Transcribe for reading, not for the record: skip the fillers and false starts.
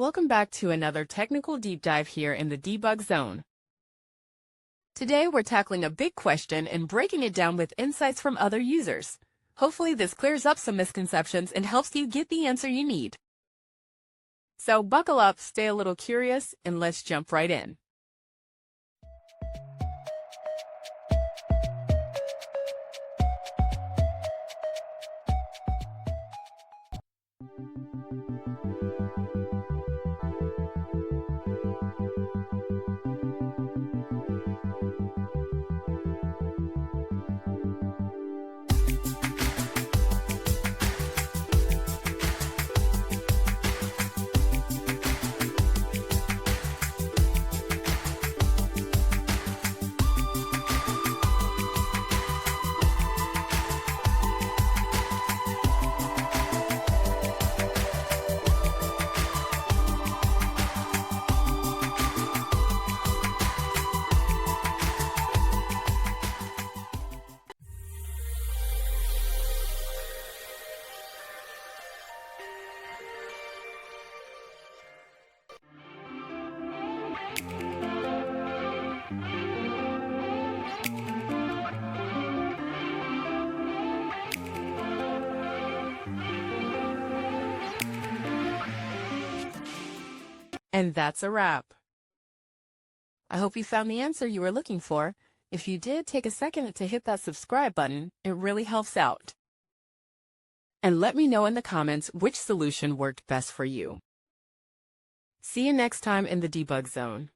Welcome back to another technical deep dive here in the debug zone. Today we're tackling a big question and breaking it down with insights from other users. Hopefully this clears up some misconceptions and helps you get the answer you need. So buckle up, stay a little curious, and let's jump right in. And that's a wrap. I hope you found the answer you were looking for. If you did, take a second to hit that subscribe button. It really helps out. And let me know in the comments which solution worked best for you. See you next time in the debug zone.